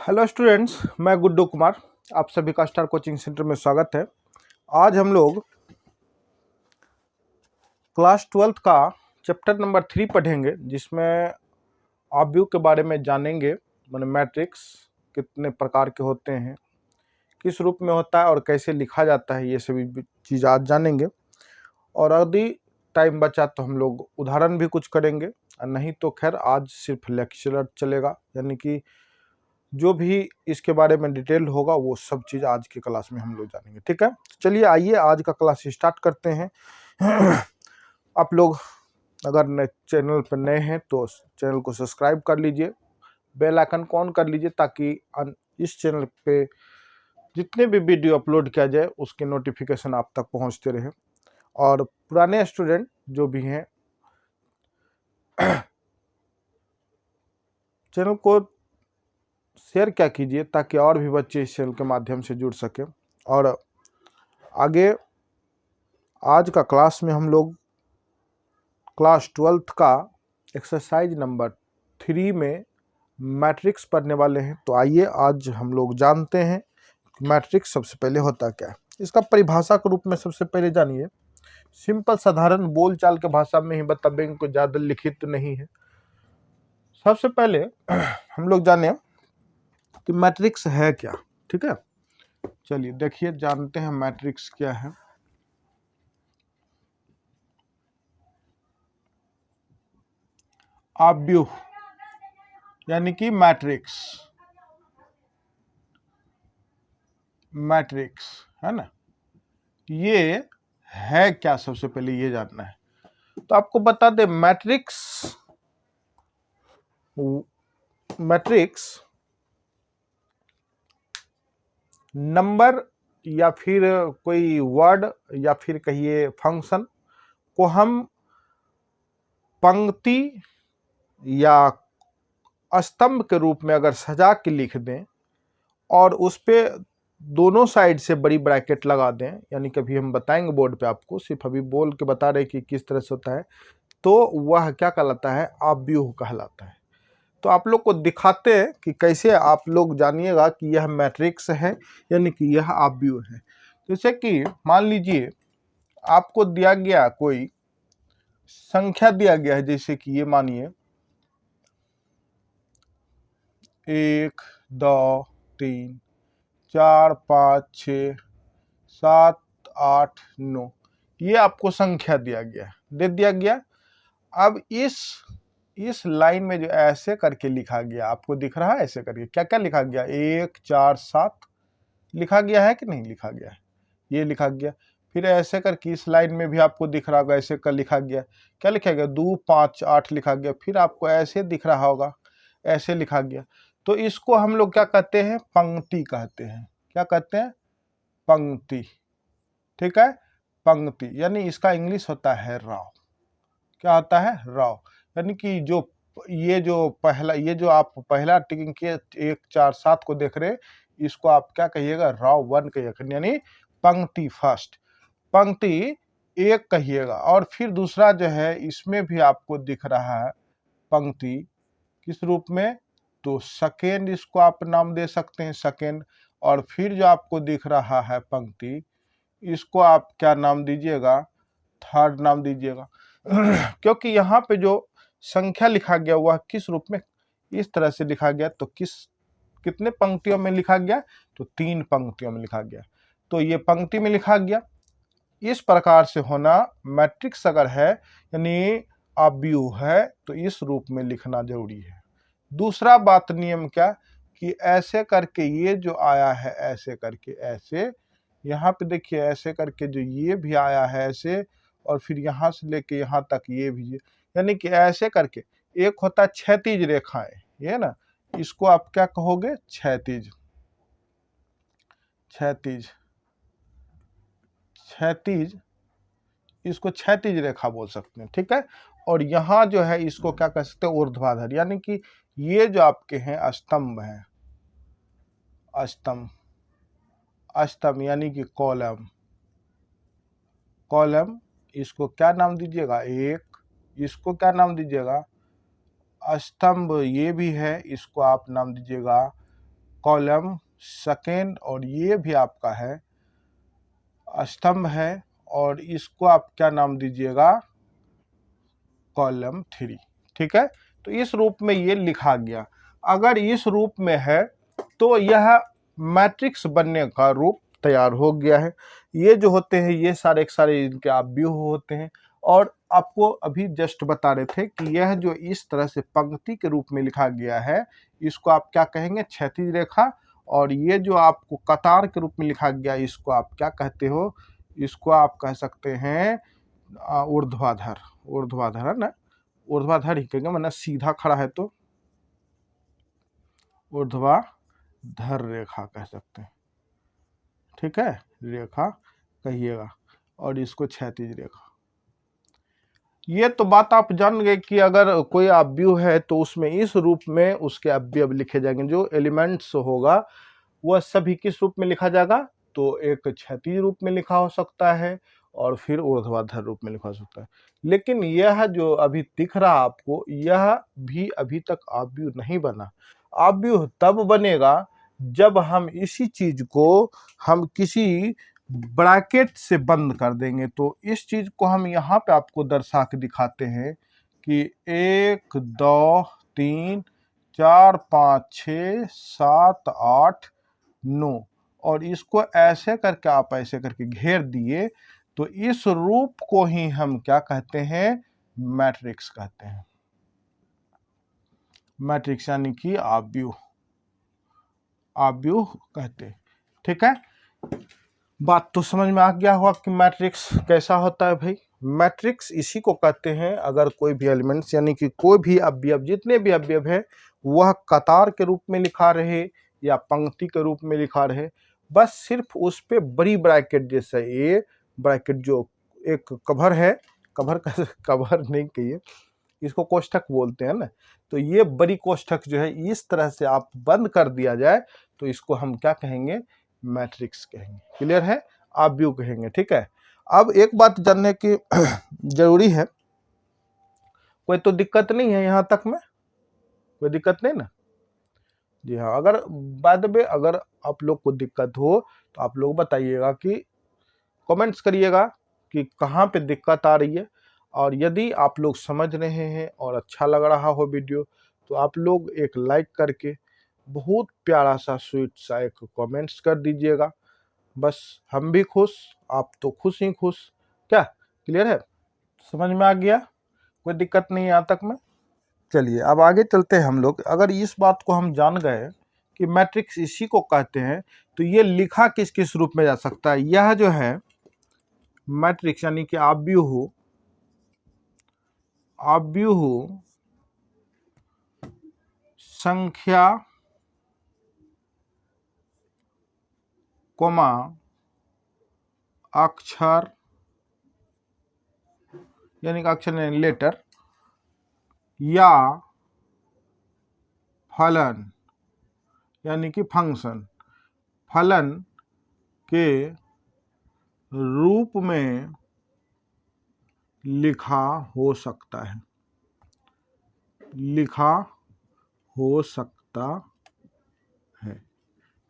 Hello students, मैं गुड्डू कुमार। आप सभी का स्टार कोचिंग सेंटर में स्वागत है। आज हम लोग क्लास 12th का चैप्टर नंबर 3 पढ़ेंगे, जिसमें ऑब्यू के बारे में जानेंगे। मैंने मैट्रिक्स कितने प्रकार के होते हैं, किस रूप में होता है और कैसे लिखा जाता है, ये सभी चीज़ आज जानेंगे। और यदि टाइम बचा तो हम लोग उदाहरण भी कुछ करेंगे, और नहीं तो खैर आज सिर्फ लेक्चर चलेगा। यानी कि जो भी इसके बारे में डिटेल होगा वो सब चीज़ आज की क्लास में हम लोग जानेंगे। ठीक है, चलिए आइए आज का क्लास स्टार्ट करते हैं। आप लोग अगर चैनल पर नए हैं तो चैनल को सब्सक्राइब कर लीजिए, बेल आइकन को ऑन कर लीजिए, ताकि इस चैनल पे जितने भी वीडियो अपलोड किया जाए उसके नोटिफिकेशन आप तक पहुंचते रहे। और पुराने स्टूडेंट जो भी हैं चैनल को शेयर क्या कीजिए, ताकि और भी बच्चे इस चैनल के माध्यम से जुड़ सके। और आगे आज का क्लास में हम लोग क्लास 12th का एक्सरसाइज नंबर 3 में मैट्रिक्स पढ़ने वाले हैं। तो आइए आज हम लोग जानते हैं मैट्रिक्स सबसे पहले होता क्या है। इसका परिभाषा के रूप में सबसे पहले जानिए। सिंपल साधारण बोलचाल के भाषा में ही बताएंगे, कोई ज़्यादा लिखित नहीं है। सबसे पहले हम लोग जाने कि मैट्रिक्स है क्या। ठीक है, चलिए देखिए जानते हैं मैट्रिक्स क्या है। ऑब्यू यानी कि मैट्रिक्स, मैट्रिक्स है ना, ये है क्या, सबसे पहले ये जानना है। तो आपको बता दें, मैट्रिक्स नंबर या फिर कोई वर्ड या फिर कहिए फंक्शन को हम पंक्ति या स्तंभ के रूप में अगर सजा के लिख दें और उस पे दोनों साइड से बड़ी ब्रैकेट लगा दें, यानी कभी हम बताएंगे बोर्ड पे आपको, सिर्फ अभी बोल के बता रहे कि किस तरह से होता है, तो वह क्या कहलाता है, ऑब्यू कहलाता है। तो आप लोग को दिखाते हैं कि कैसे आप लोग जानिएगा कि यह मैट्रिक्स है यानी कि यह ऑब्यू है। जैसे कि मान लीजिए आपको दिया गया कोई संख्या दिया गया है, जैसे कि ये मानिए 1 2 3 4 5 6 7 8 9, ये आपको संख्या दिया गया, दे दिया गया। अब इस लाइन में जो ऐसे करके लिखा गया, आपको दिख रहा है ऐसे करके क्या क्या लिखा गया, 1 4 7 लिखा गया है कि नहीं लिखा गया है, ये लिखा गया। फिर ऐसे करके इस लाइन में भी आपको दिख रहा होगा, ऐसे कर लिखा गया, क्या लिखा गया, 2 5 8 लिखा गया। फिर आपको ऐसे दिख रहा होगा, ऐसे लिखा गया। तो इसको हम लोग क्या कहते हैं, पंक्ति कहते हैं। क्या कहते हैं, पंक्ति। ठीक है, पंक्ति यानी इसका इंग्लिश होता है राव। क्या होता है, राव। यानी कि ये जो आप पहला टिकिंग के 1 4 7 को देख रहे, इसको आप क्या कहिएगा, राव 1 कहिएगा, यानी पंक्ति फर्स्ट, पंक्ति 1 कहिएगा। और फिर दूसरा जो है, इसमें भी आपको दिख रहा है पंक्ति किस रूप में, तो सेकेंड, इसको आप नाम दे सकते हैं सेकेंड। और फिर जो आपको दिख रहा है पंक्ति, इसको आप क्या नाम दीजिएगा, थर्ड नाम दीजिएगा। क्योंकि यहाँ पे जो संख्या लिखा गया वह किस रूप में, इस तरह से लिखा गया। तो कितने पंक्तियों में लिखा गया, तो 3 पंक्तियों में लिखा गया। तो ये पंक्ति में लिखा गया, इस प्रकार से होना। मैट्रिक्स अगर है यानी ऑब्यू है, तो इस रूप में लिखना जरूरी है। दूसरा बात नियम क्या, कि ऐसे करके ये जो आया है, ऐसे करके ऐसे, यहाँ पे देखिए ऐसे करके जो ये भी आया है ऐसे, और फिर यहाँ से लेके यहाँ तक ये भी, यानी कि ऐसे करके एक होता है क्षैतिज रेखाएं, ये ना, इसको आप क्या कहोगे, क्षैतिज, क्षैतिज, क्षैतिज, इसको क्षैतिज रेखा बोल सकते हैं। ठीक है, और यहाँ जो है इसको क्या कह सकते हैं, ऊर्ध्वाधर, यानी कि ये जो आपके हैं स्तंभ हैं, स्तंभ, स्तंभ यानी कि कॉलम, कॉलम, इसको क्या नाम दीजिएगा, एक, इसको क्या नाम दीजिएगा, स्तंभ, ये भी है, इसको आप नाम दीजिएगा कॉलम सेकेंड, और ये भी आपका है स्तंभ है, और इसको आप क्या नाम दीजिएगा, कॉलम 3। ठीक है, तो इस रूप में ये लिखा गया। अगर इस रूप में है तो यह मैट्रिक्स बनने का रूप तैयार हो गया है। ये जो होते हैं ये सारे के सारे इनके अवयव होते हैं। और आपको अभी जस्ट बता रहे थे कि यह जो इस तरह से पंक्ति के रूप में लिखा गया है, इसको आप क्या कहेंगे, क्षैतिज रेखा। और ये जो आपको कतार के रूप में लिखा गया, इसको आप क्या कहते हो, इसको आप कह सकते हैं ऊर्ध्वाधर। ऊर्ध्वाधर है ना, ऊर्ध्वाधर ही कहेंगे, मतलब सीधा खड़ा है तो ऊर्ध्वाधर रेखा कह सकते हैं। ठीक है, रेखा कहिएगा, और इसको क्षैतिज रेखा। ये तो बात आप जान गए कि अगर कोई अवयव है तो उसमें इस रूप में उसके अवयव लिखे जाएंगे। जो एलिमेंट्स होगा वह सभी किस रूप में लिखा जाएगा, तो एक क्षैतिज रूप में लिखा हो सकता है और फिर ऊर्ध्वाधर रूप में लिखा हो सकता है। लेकिन यह जो अभी दिख रहा आपको, यह भी अभी तक अवयव नहीं बना। अवयव तब बनेगा जब हम इसी चीज को हम किसी ब्रैकेट से बंद कर देंगे। तो इस चीज को हम यहाँ पे आपको दर्शा के दिखाते हैं कि 1 2 3 4 5 6 7 8 9, और इसको ऐसे करके आप ऐसे करके घेर दिए, तो इस रूप को ही हम क्या कहते हैं, मैट्रिक्स कहते हैं। मैट्रिक्स यानी कि अवयव, अवयव कहते हैं। ठीक है, बात तो समझ में आ गया होगा कि मैट्रिक्स कैसा होता है भाई। मैट्रिक्स इसी को कहते हैं अगर कोई भी एलिमेंट्स यानी कि कोई भी अवयव, जितने भी अवयव है, वह कतार के रूप में लिखा रहे या पंक्ति के रूप में लिखा रहे, बस सिर्फ उस पे बड़ी ब्रैकेट, जैसे ये ब्रैकेट जो एक कवर है, कवर कवर नहीं कहिए, इसको कोष्ठक बोलते हैं ना, तो ये बड़ी कोष्ठक जो है इस तरह से आप बंद कर दिया जाए तो इसको हम क्या कहेंगे, मैट्रिक्स कहेंगे। क्लियर है, अवयव कहेंगे। ठीक है, अब एक बात जानने की जरूरी है, कोई तो दिक्कत नहीं है यहाँ तक में, कोई दिक्कत नहीं ना? जी हाँ, अगर बाद में अगर आप लोग को दिक्कत हो तो आप लोग बताइएगा, कि कमेंट्स करिएगा कि कहाँ पे दिक्कत आ रही है। और यदि आप लोग समझ रहे हैं और अच्छा लग रहा हो वीडियो, तो आप लोग एक लाइक करके बहुत प्यारा सा स्वीट सा एक कमेंट्स कर दीजिएगा। बस हम भी खुश, आप तो खुश ही खुश। क्या क्लियर है, समझ में आ गया, कोई दिक्कत नहीं है यहाँ तक में? चलिए अब आगे चलते हैं हम लोग। अगर इस बात को हम जान गए कि मैट्रिक्स इसी को कहते हैं, तो ये लिखा किस किस रूप में जा सकता है। यह जो है मैट्रिक्स यानी कि अवयव, अवयव संख्या कोमा अक्षर यानी कि अक्षर यानी लेटर, या फलन यानी कि फंक्शन, फलन के रूप में लिखा हो सकता है, लिखा हो सकता है।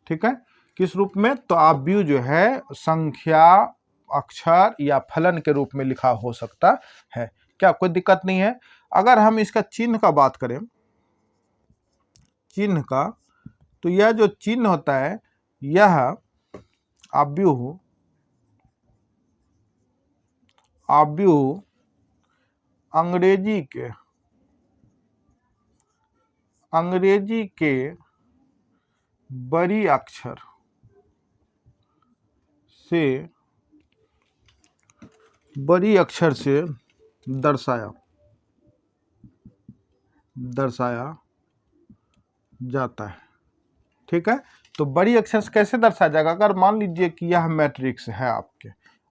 ठीक है, किस रूप में, तो अवयव जो है संख्या, अक्षर या फलन के रूप में लिखा हो सकता है। क्या कोई दिक्कत नहीं है? अगर हम इसका चिन्ह का बात करें, चिन्ह का, तो यह जो चिन्ह होता है, यह अवयव, अवयव अंग्रेजी के बड़ी अक्षर से, बड़ी अक्षर से दर्शाया जाता है। ठीक है, तो बड़ी अक्षर से कैसे दर्शाया जाएगा? अगर मान लीजिए कि यह मैट्रिक्स है आपके,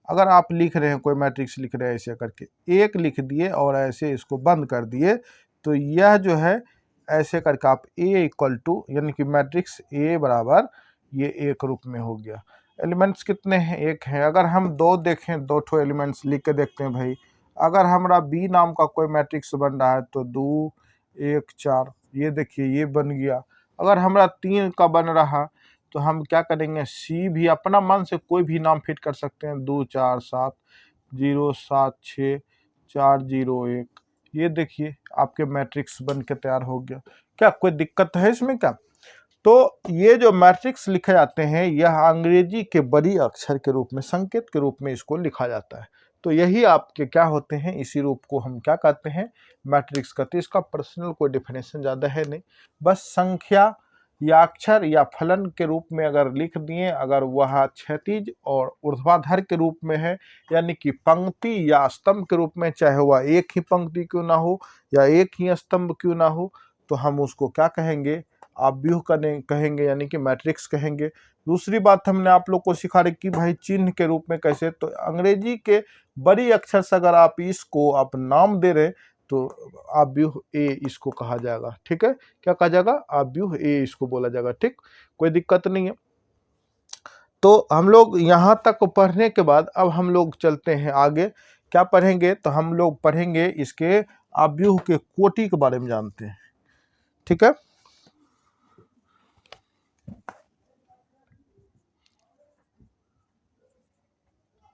अगर आप लिख रहे हैं, कोई मैट्रिक्स लिख रहे हैं ऐसे करके, एक लिख दिए और ऐसे इसको बंद कर दिए, तो यह जो है ऐसे करके आप ए इक्वल टू यानी कि मैट्रिक्स ए बराबर ये एक रूप में हो गया। एलिमेंट्स कितने हैं? एक है। अगर हम दो देखें, दो ठो एलिमेंट्स लिख के देखते हैं भाई। अगर हमारा बी नाम का कोई मैट्रिक्स बन रहा है तो 2 1 4, ये देखिए ये बन गया। अगर हमारा 3 का बन रहा तो हम क्या करेंगे, सी भी अपना मन से कोई भी नाम फिट कर सकते हैं, 2 4 7 0 7 6 4 0 1। ये देखिए आपके मैट्रिक्स बन के तैयार हो गया। क्या कोई दिक्कत है इसमें क्या? तो ये जो मैट्रिक्स लिखे जाते हैं यह अंग्रेजी के बड़ी अक्षर के रूप में, संकेत के रूप में इसको लिखा जाता है। तो यही आपके क्या होते हैं, इसी रूप को हम क्या कहते हैं, मैट्रिक्स कहते हैं। इसका पर्सनल कोई डिफिनेशन ज़्यादा है नहीं, बस संख्या या अक्षर या फलन के रूप में अगर लिख दिए, अगर वह क्षैतिज और ऊर्ध्वाधर के रूप में है, यानी कि पंक्ति या स्तंभ के रूप में, चाहे वह एक ही पंक्ति क्यों ना हो या एक ही स्तंभ क्यों ना हो, तो हम उसको क्या कहेंगे, आव्यूह कहेंगे, यानी कि मैट्रिक्स कहेंगे। दूसरी बात हमने आप लोग को सिखा रही कि भाई चिन्ह के रूप में कैसे, तो अंग्रेजी के बड़ी अक्षर से अगर आप इसको आप नाम दे रहे तो आव्यूह ए इसको कहा जाएगा। ठीक है, क्या कहा जाएगा, आव्यूह ए इसको बोला जाएगा। ठीक, कोई दिक्कत नहीं है। तो हम लोग यहाँ तक पढ़ने के बाद अब हम लोग चलते हैं आगे। क्या पढ़ेंगे, तो हम लोग पढ़ेंगे इसके आव्यूह के कोटि के बारे में जानते हैं। ठीक है,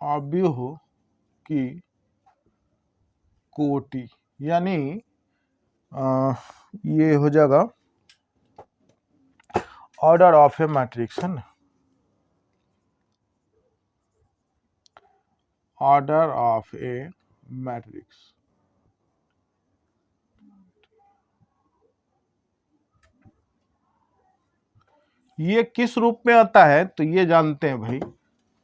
आव्यूह की कोटि यानी ये हो जाएगा ऑर्डर ऑफ ए मैट्रिक्स, है ना, ऑर्डर ऑफ ए मैट्रिक्स। ये किस रूप में आता है तो ये जानते हैं भाई,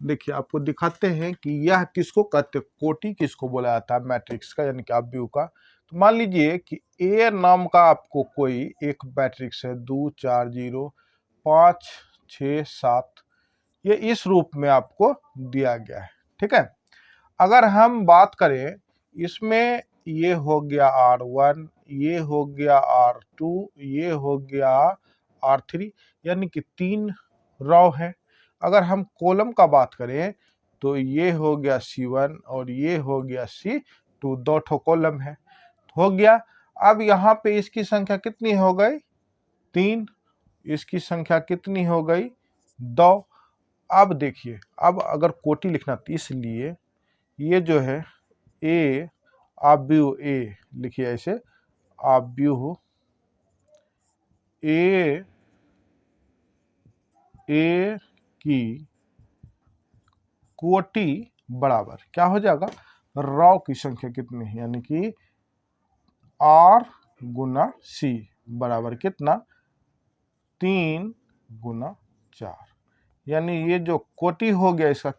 देखिए आपको दिखाते हैं कि यह किसको कहते हैं, कोटि किसको बोला जाता है मैट्रिक्स का, यानी कि आव्यूह का। तो मान लीजिए कि ए नाम का आपको कोई एक मैट्रिक्स है, 2 4 0 5 6 7, ये इस रूप में आपको दिया गया है। ठीक है, अगर हम बात करें इसमें, ये हो गया R1, ये हो गया R2, ये हो गया R3, यानी कि 3 रो है। अगर हम कॉलम का बात करें तो ये हो गया C1 और ये हो गया C2, 2 ठो कॉलम है, हो गया। अब यहाँ पे इसकी संख्या कितनी हो गई, 3, इसकी संख्या कितनी हो गई, 2। अब देखिए, अब अगर कोटि लिखना तो इसलिए ये जो है ए, आव्यूह ए लिखिए ऐसे, आव्यूह ए की कोटि बराबर क्या हो जाएगा, रो की संख्या कितनी है, यानी कि R गुना C बराबर कितना, 3 गुना 4। यानी ये जो कोटि हो गया इसका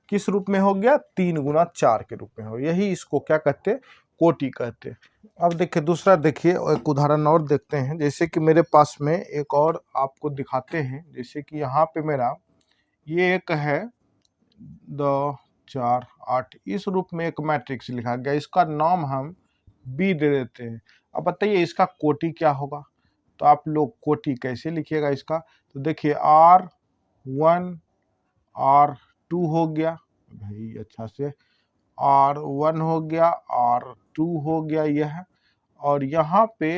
किस रूप में हो गया, 3 गुना 4 के रूप में हो, यही इसको क्या कहते हैं, कोटि कहते हैं। अब देखिए दूसरा, देखिए एक उदाहरण और देखते हैं। जैसे कि मेरे पास में एक और आपको दिखाते हैं, जैसे कि यहाँ पे मेरा ये एक है 2 4 8, इस रूप में एक मैट्रिक्स लिखा गया, इसका नाम हम बी दे देते हैं। अब बताइए इसका कोटि क्या होगा, तो आप लोग कोटि कैसे लिखिएगा इसका, तो देखिए R1 R2 हो गया भाई, अच्छा से R1 हो गया, R2 हो गया यह, और यहाँ पे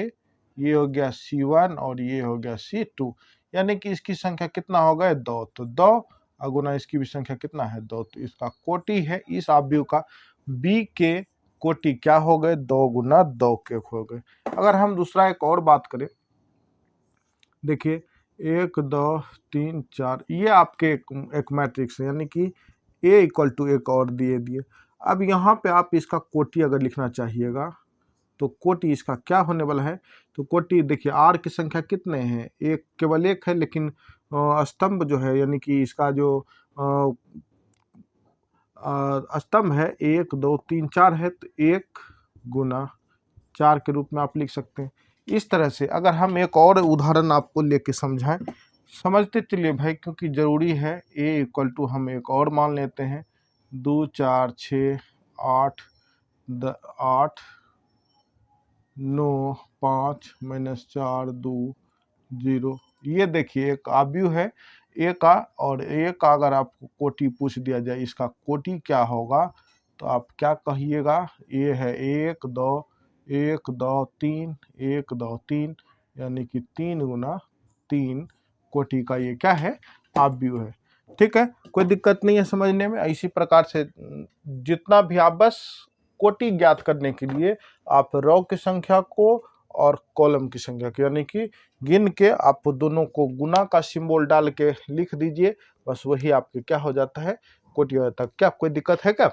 ये हो गया C1 और ये हो गया C2, यानी कि इसकी संख्या कितना हो गया, 2। तो 2 अगुना इसकी भी संख्या कितना है, 2, तो इसका कोटि है इस आव्यूह का, B के कोटि क्या हो गए, 2 गुना 2 के हो गए। अगर हम दूसरा एक और बात करें, देखिए 1 2 3 4, ये आपके एक मैट्रिक्स है, यानी कि A इक्वल टू एक और दिए। अब यहाँ पे आप इसका कोटि अगर लिखना चाहिएगा तो कोटि इसका क्या होने वाला है, तो कोटि देखिए R की संख्या कितने हैं, एक, केवल एक है, लेकिन स्तंभ जो है, यानी कि इसका जो स्तंभ है 1 2 3 4 है, तो 1 गुना 4 के रूप में आप लिख सकते हैं। इस तरह से अगर हम एक और उदाहरण आपको लेके समझाएं, समझते चलिए भाई, क्योंकि ज़रूरी है। A इक्वल टू हम एक और मान लेते हैं, 2 4 6 8 8 9 5 -4 2 0। ये देखिए एक आव्यूह है ए का, और ए का अगर आपको कोटि पूछ दिया जाए इसका कोटि क्या होगा, तो आप क्या कहिएगा, ये है 1 2 1 2 3 1 2 3 यानी कि 3 गुना 3 कोटि का ये क्या है, आव्यूह है। ठीक है, कोई दिक्कत नहीं है समझने में। इसी प्रकार से जितना भी आप बस कोटि ज्ञात करने के लिए आप रो की संख्या को और कॉलम की संख्या को यानी कि गिन के आप दोनों को गुना का सिंबल डाल के लिख दीजिए, बस वही आपके क्या हो जाता है, कोटि हो जाता है। क्या कोई दिक्कत है क्या?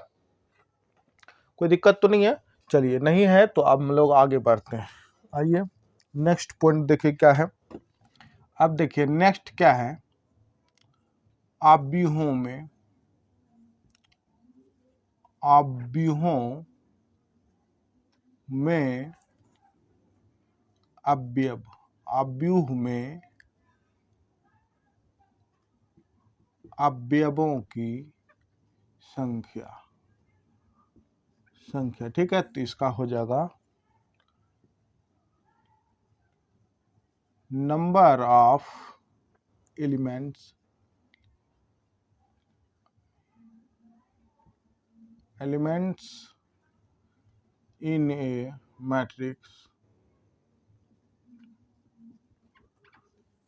कोई दिक्कत तो नहीं है? चलिए, नहीं है तो अब हम लोग आगे बढ़ते हैं। आइए नेक्स्ट पॉइंट देखिए क्या है। अब देखिए नेक्स्ट क्या है, आव्यूहों में अवयव, आव्यूह में अवयवों की संख्या। ठीक है, तो इसका हो जाएगा number of elements in A matrix.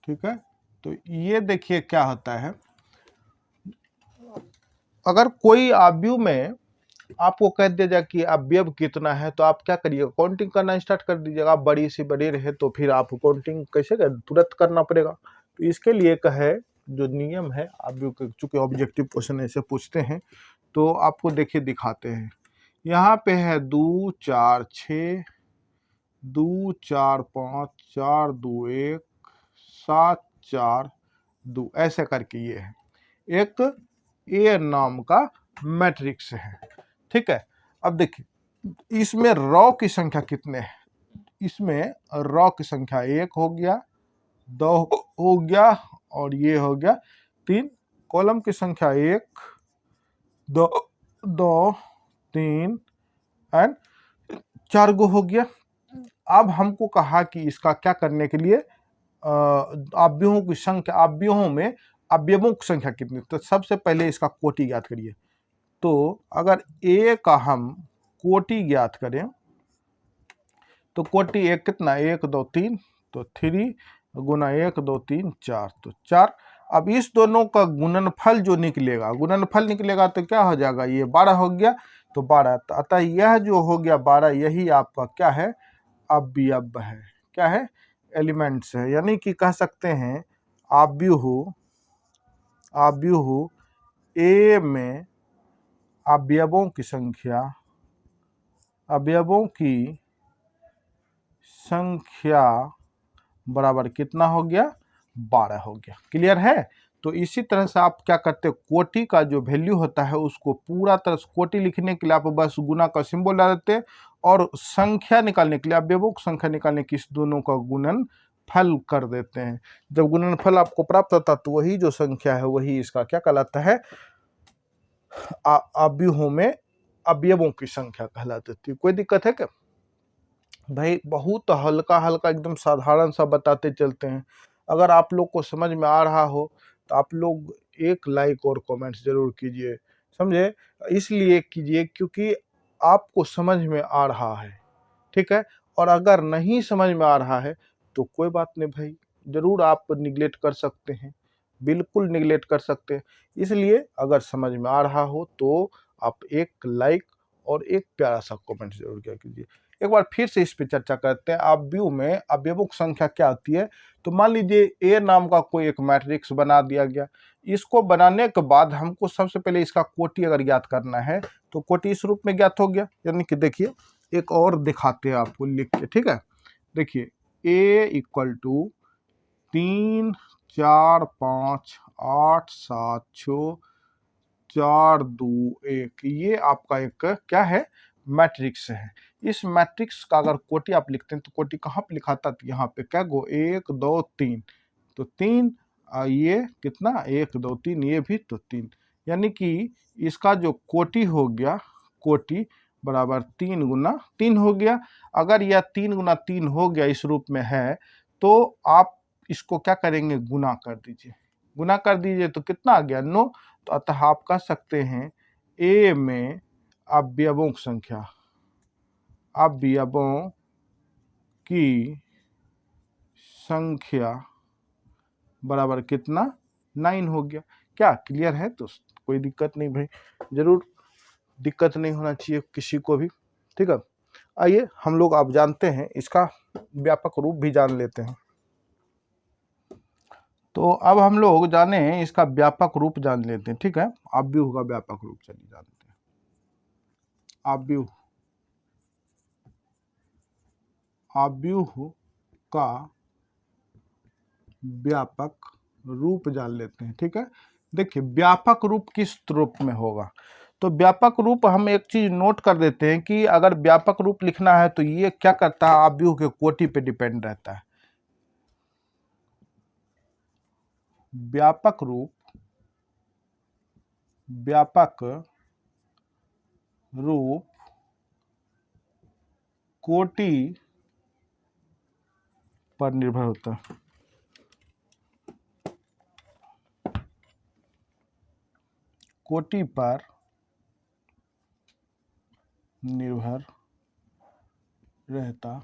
ठीक है, तो ये देखिए क्या होता है, अगर कोई आव्यूह में आपको कह दिया जाए कि अवयव कितना है, तो आप क्या करिएगा, काउंटिंग करना स्टार्ट कर दीजिएगा। आप बड़ी से बड़ी रहे तो फिर आप काउंटिंग कैसे कर, तुरंत करना पड़ेगा। तो इसके लिए कहे जो नियम है, आव्यूह के चूंकि ऑब्जेक्टिव क्वेश्चन ऐसे पूछते हैं, तो आपको देखिए दिखाते हैं। यहाँ पे है 2 4 6, 2 4 5, 4 2 1, 7 4 2, ऐसे करके ये है एक ए नाम का मैट्रिक्स है। ठीक है, अब देखिए इसमें रॉ की संख्या कितने हैं, इसमें रॉ की संख्या 1 हो गया, 2 हो गया और ये हो गया 3। कॉलम की संख्या 1 2 2 3 एंड 4 गो हो गया। अब हमको कहा कि इसका क्या करने के लिए, आव्यूहों की संख्या, आव्यूहों में अवयवों की संख्या कितनी, तो सबसे पहले इसका कोटि ज्ञात करिए। तो अगर ए का हम कोटि ज्ञात करें तो कोटि एक कितना, 1 2 3, तो 3 गुना 1 2 3 4, तो 4। अब इस दोनों का गुणनफल जो निकलेगा तो क्या हो जाएगा, ये 12 हो गया, तो 12। अतः यह जो हो गया 12, यही आपका क्या है, अवयव है। क्या है, एलिमेंट्स है। यानी कि कह सकते हैं आव्यूह ए में अवयवों की संख्या बराबर कितना हो गया, 12 हो गया। क्लियर है? तो इसी तरह से आप क्या करते हैं, कोटि का जो वैल्यू होता है उसको पूरा तरह से कोटि लिखने के लिए आप बस गुना का सिंबल डाल देते हैं, और संख्या निकालने के लिए, अवयवों की संख्या निकालने के इस दोनों का गुणनफल कर देते हैं। जब गुणनफल आपको प्राप्त होता है तो वही जो संख्या है वही इसका क्या कहलाता है, आव्यूहों में अवयवों की संख्या कहलाती है। कोई दिक्कत है क्या भाई? बहुत हल्का हल्का एकदम साधारण सा बताते चलते हैं। अगर आप लोग को समझ में आ रहा हो तो आप लोग एक लाइक और कमेंट्स जरूर कीजिए, समझे? इसलिए कीजिए क्योंकि आपको समझ में आ रहा है। ठीक है, और अगर नहीं समझ में आ रहा है तो कोई बात नहीं भाई, जरूर आप निगलेक्ट कर सकते हैं, बिल्कुल निगलेक्ट कर सकते हैं। इसलिए अगर समझ में आ रहा हो तो आप एक लाइक और एक प्यारा सा कमेंट जरूर किया कीजिए। एक बार फिर से इस पे चर्चा करते हैं, आव्यूह में अवयवों की संख्या क्या होती है। तो मान लीजिए ए नाम का कोई एक मैट्रिक्स बना दिया गया, इसको बनाने के बाद हमको सबसे पहले इसका कोटि अगर ज्ञात करना है तो कोटि इस रूप में ज्ञात हो गया। यानी कि देखिए एक और दिखाते हैं आपको लिख के। ठीक है, देखिए ए इक्वल टू 3 4 5 8 7 6 4 2 1, ये आपका एक क्या है, मैट्रिक्स है। इस मैट्रिक्स का अगर कोटि आप लिखते हैं तो कोटि कहाँ पे लिखाता, तो यहाँ पे क्या गो 1 2 3, तो 3, ये कितना 1 2 3, ये भी तो 3। यानी कि इसका जो कोटि हो गया, कोटि बराबर 3 गुना 3 हो गया। अगर यह 3 गुना 3 हो गया इस रूप में है तो आप इसको क्या करेंगे, गुना कर दीजिए। गुना कर दीजिए तो कितना आ गया, 9। तो अतः आप कह सकते हैं ए में अवयवों की संख्या, अवयवों की संख्या बराबर कितना 9 हो गया। क्या क्लियर है? तो कोई दिक्कत नहीं भाई, जरूर दिक्कत नहीं होना चाहिए किसी को भी, ठीक है। आइए हम लोग अब जानते हैं इसका व्यापक रूप भी जान लेते हैं। तो अब हम लोग जाने इसका व्यापक रूप जान लेते हैं, ठीक है। आव्यूह का व्यापक रूप चलिए जानते हैं। आव्यूह का व्यापक रूप जान लेते हैं, ठीक है। देखिए व्यापक रूप किस रूप में होगा, तो व्यापक रूप हम एक चीज नोट कर देते हैं कि अगर व्यापक रूप लिखना है तो ये क्या करता है, आव्यूह के कोटि पे डिपेंड रहता है। व्यापक रूप कोटि पर निर्भर होता है। कोटि पर निर्भर रहता है।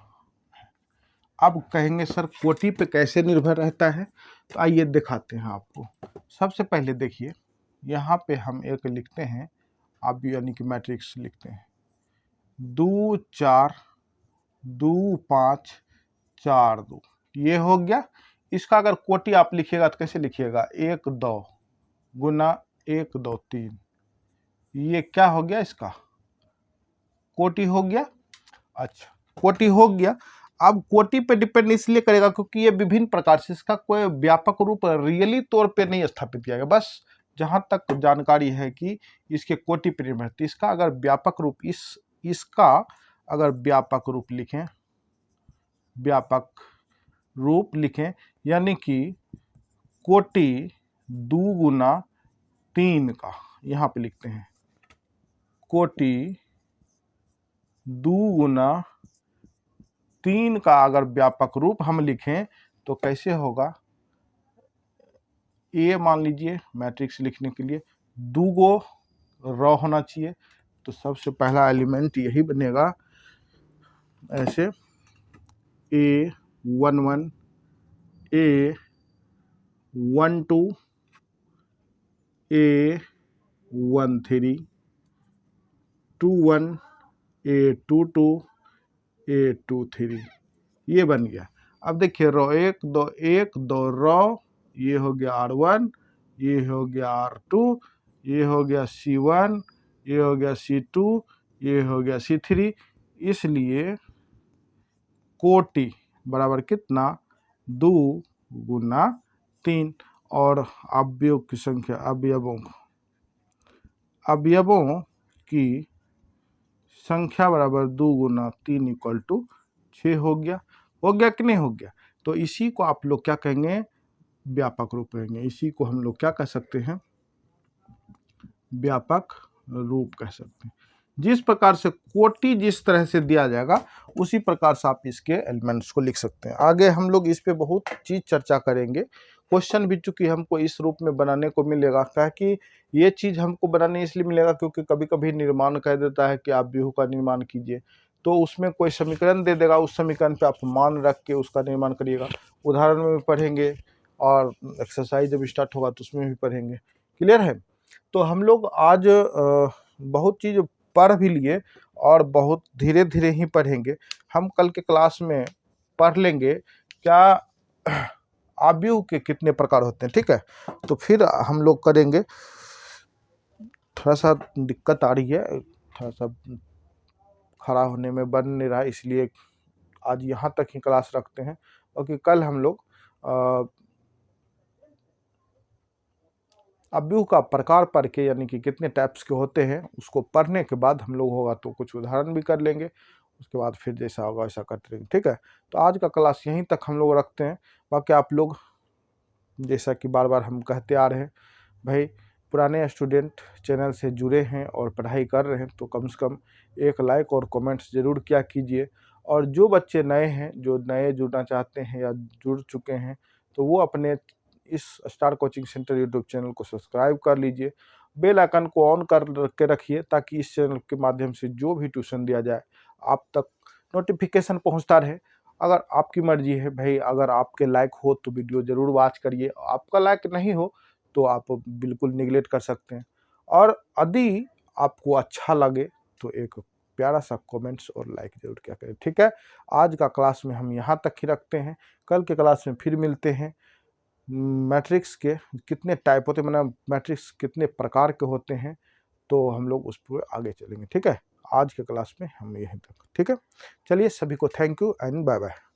अब कहेंगे सर कोटि पे कैसे निर्भर रहता है, तो आइए दिखाते हैं आपको। सबसे पहले देखिए यहाँ पे हम एक लिखते हैं, आप यानी कि मैट्रिक्स लिखते हैं 2 4 2 5 4 2, ये हो गया। इसका अगर कोटि आप लिखिएगा तो कैसे लिखिएगा, 1 2 गुना 1 2 3, ये क्या हो गया, इसका कोटि हो गया। अच्छा कोटि हो गया। अब कोटि पे डिपेंड इसलिए करेगा क्योंकि ये विभिन्न प्रकार से, इसका कोई व्यापक रूप रियली तौर पे नहीं स्थापित किया गया, बस जहां तक जानकारी है कि इसके कोटि पे निर्भर। इसका अगर व्यापक रूप इसका अगर व्यापक रूप लिखें यानी कि कोटि 2 गुना 3 का, यहाँ पे लिखते हैं कोटि 2 गुना 3 का अगर व्यापक रूप हम लिखें तो कैसे होगा, ये मान लीजिए मैट्रिक्स लिखने के लिए 2 गो रॉ होना चाहिए, तो सबसे पहला एलिमेंट यही बनेगा, ऐसे A11 A12 A13 21 A22 A23, ये बन गया। अब देखिए रॉ 1 2 रॉ, ये हो गया R1, ये हो गया R2, ये हो गया C1, ये हो गया C2, ये हो गया C3। इसलिए कोटि बराबर कितना 2 गुना 3, और अवयवों की संख्या अवयवों की संख्या बराबर 2 गुना 3 इक्वल टू 6 हो गया कि नहीं हो गया। तो इसी को आप लोग क्या कहेंगे, व्यापक रूप कहेंगे। इसी को हम लोग क्या कह सकते हैं, व्यापक रूप कह सकते हैं। जिस प्रकार से कोटि जिस तरह से दिया जाएगा उसी प्रकार से आप इसके एलिमेंट्स को लिख सकते हैं। आगे हम लोग इस पे बहुत चीज चर्चा करेंगे, क्वेश्चन भी चूंकि हमको इस रूप में बनाने को मिलेगा, क्या कि ये चीज हमको बनाने इसलिए मिलेगा क्योंकि कभी कभी निर्माण कह देता है कि आप व्यूह का निर्माण कीजिए, तो उसमें कोई समीकरण दे देगा, उस समीकरण पे आप मान रख के उसका निर्माण करिएगा। उदाहरण में भी पढ़ेंगे और एक्सरसाइज जब स्टार्ट होगा तो उसमें भी पढ़ेंगे। क्लियर है? तो हम लोग आज बहुत चीज पढ़ भी लिए और बहुत धीरे धीरे ही पढ़ेंगे। हम कल के क्लास में पढ़ लेंगे क्या आव्यूह के कितने प्रकार होते हैं, ठीक है। तो फिर हम लोग करेंगे। थोड़ा सा दिक्कत आ रही है, थोड़ा सा खड़ा होने में बन नहीं रहा, इसलिए आज यहाँ तक ही क्लास रखते हैं, क्योंकि कल हम लोग अव्यूह का प्रकार पढ़ के यानी कि कितने टाइप्स के होते हैं उसको पढ़ने के बाद हम लोग होगा तो कुछ उदाहरण भी कर लेंगे, उसके बाद फिर जैसा होगा वैसा करते रहेंगे, ठीक है। तो आज का क्लास यहीं तक हम लोग रखते हैं। बाकी आप लोग जैसा कि बार बार हम कहते आ रहे हैं, भाई पुराने स्टूडेंट चैनल से जुड़े हैं और पढ़ाई कर रहे हैं तो कम से कम एक लाइक और कमेंट्स ज़रूर किया कीजिए। और जो बच्चे नए हैं, जो नए जुड़ना चाहते हैं या जुड़ चुके हैं, तो वो अपने इस star coaching centre YouTube channel को सब्सक्राइब कर लीजिए, बेल आइकन को ऑन कर के रखिए ताकि इस चैनल के माध्यम से जो भी ट्यूशन दिया जाए आप तक नोटिफिकेशन पहुंचता रहे। अगर आपकी मर्जी है भाई, अगर आपके लायक हो तो वीडियो ज़रूर वॉच करिए, आपका लायक नहीं हो तो आप बिल्कुल निगलेक्ट कर सकते हैं। और यदि आपको अच्छा लगे तो एक प्यारा सा कमेंट्स और लाइक ज़रूर किया करें, ठीक है। आज का क्लास में हम यहाँ तक ही रखते हैं, कल के क्लास में फिर मिलते हैं। मैट्रिक्स के कितने टाइप होते हैं, मतलब मैट्रिक्स कितने प्रकार के होते हैं, तो हम लोग उस पर आगे चलेंगे, ठीक है। आज के क्लास में हम यहीं तक, ठीक है। चलिए, सभी को thank you and bye bye.